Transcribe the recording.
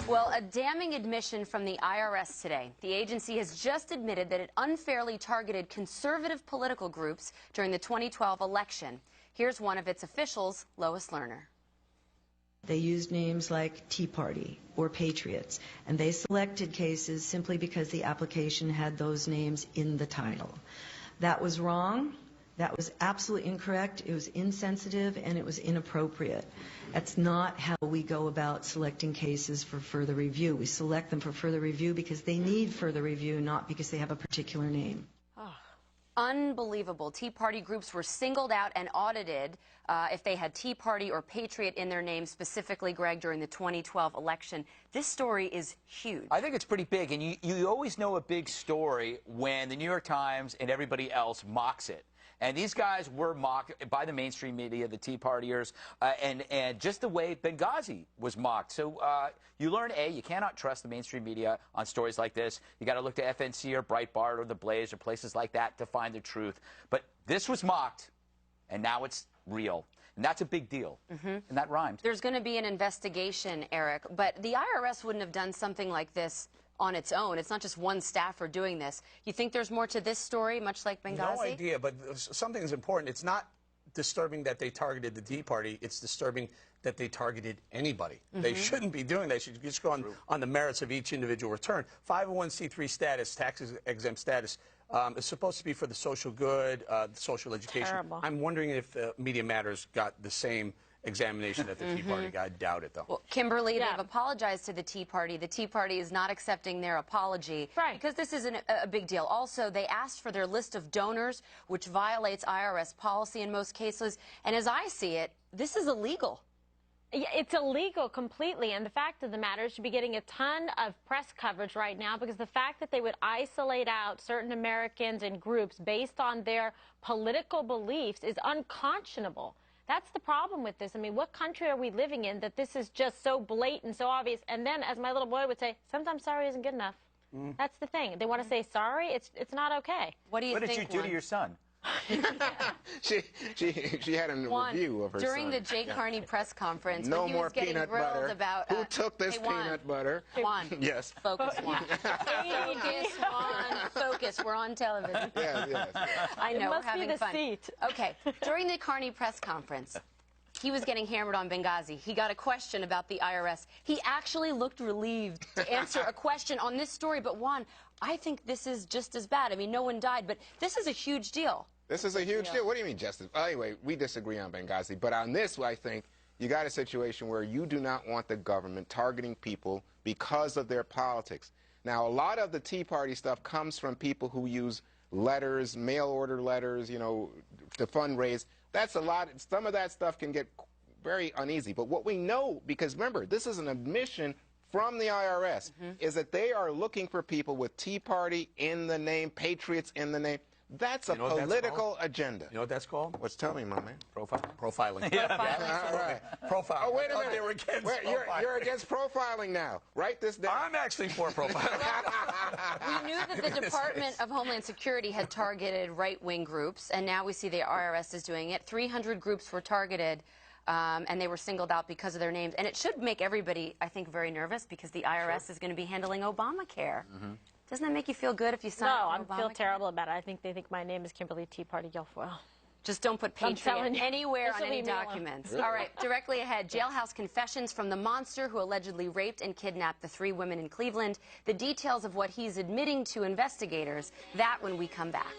Well, a damning admission from the IRS today. The agency has just admitted that it unfairly targeted conservative political groups during the 2012 election. Here's one of its officials, Lois Lerner. They used names like TeaParty or Patriots, and they selected cases simply because the application had those names in the title. That was wrong. That was absolutely incorrect. It was insensitive, and it was inappropriate. That's not how we go about selecting cases for further review. We select them for further review because they need further review, not because they have a particular name. Oh. Unbelievable. Tea Party groups were singled out and audited if they had Tea Party or Patriot in their name, specifically, Greg, during the 2012 election. This story is huge. I think it's pretty big, and you always know a big story when the New York Times and everybody else mocks it. And these guys were mocked by the mainstream media, the Tea Partiers, and just the way Benghazi was mocked. So you learn, A, you cannot trust the mainstream media on stories like this. You got to look to FNC or Breitbart or The Blaze or places like that to find the truth. But this was mocked, and now it's real. And that's a big deal. And that rhymed. There's going to be an investigation, Eric, but the IRS wouldn't have done something like this on its own. It's not just one staffer doing this. You think there's more to this story, much like Benghazi? No idea, but something is important. It's not disturbing that they targeted the Tea Party. It's disturbing that they targeted anybody. They shouldn't be doing that. They should just go on the merits of each individual return. 501c3 status, tax-exempt status, is supposed to be for the social good, social education. Terrible. I'm wondering if Media Matters got the same examination that the Tea Party got. I doubt it, though. Well, Kimberly, they've apologized to the Tea Party. The Tea Party is not accepting their apology because this isn't a big deal. Also, they asked for their list of donors, which violates IRS policy in most cases. And as I see it, this is illegal. Yeah, it's illegal completely, and the fact of the matter is, should be getting a ton of press coverage right now, because the fact that they would isolate out certain Americans and groups based on their political beliefs is unconscionable. That's the problem with this. I mean, what country are we living in that this is just so blatant, so obvious? And then, as my little boy would say, sometimes sorry isn't good enough. That's the thing. They want to say sorry. It's not okay. What do you think? What did you do to your son? She had a review of her during son. the Jay Carney press conference. No when he more was getting peanut grilled butter. About, who took this peanut butter? Juan. Yes. Focus, Juan. Focus, Juan. Focus. We're on television. Yes. I know. We're having fun. Seat. Okay. During the Carney press conference, he was getting hammered on Benghazi. He got a question about the IRS. He actually looked relieved to answer a question on this story. But Juan, I think this is just as bad. I mean, no one died, but this is a huge deal. This is a huge deal. What do you mean, Justice? Anyway, we disagree on Benghazi. But on this, I think you got a situation where you do not want the government targeting people because of their politics. Now, a lot of the Tea Party stuff comes from people who use letters, mail order letters, you know, to fundraise. That's a lot. Some of that stuff can get very uneasy. But what we know, because remember, this is an admission from the IRS, is that they are looking for people with Tea Party in the name, Patriots in the name. That's a political agenda. You know what that's called? What's tell me, my man? Profiling. All right. Profiling. Oh, wait a minute. They were against you're against profiling now. Write this down. I'm actually for profiling. We knew that the Department of Homeland Security had targeted right-wing groups, and now we see the IRS is doing it. 300 groups were targeted, and they were singled out because of their names. And it should make everybody, I think, very nervous, because the IRS is going to be handling Obamacare. Doesn't that make you feel good if you sign up for Obamacare? No, I feel terrible about it. I think they think my name is Kimberly Tea Party Guilfoyle. Just don't put Patriot anywhere on any documents. All right, directly ahead, jailhouse confessions from the monster who allegedly raped and kidnapped the 3 women in Cleveland. The details of what he's admitting to investigators, that when we come back.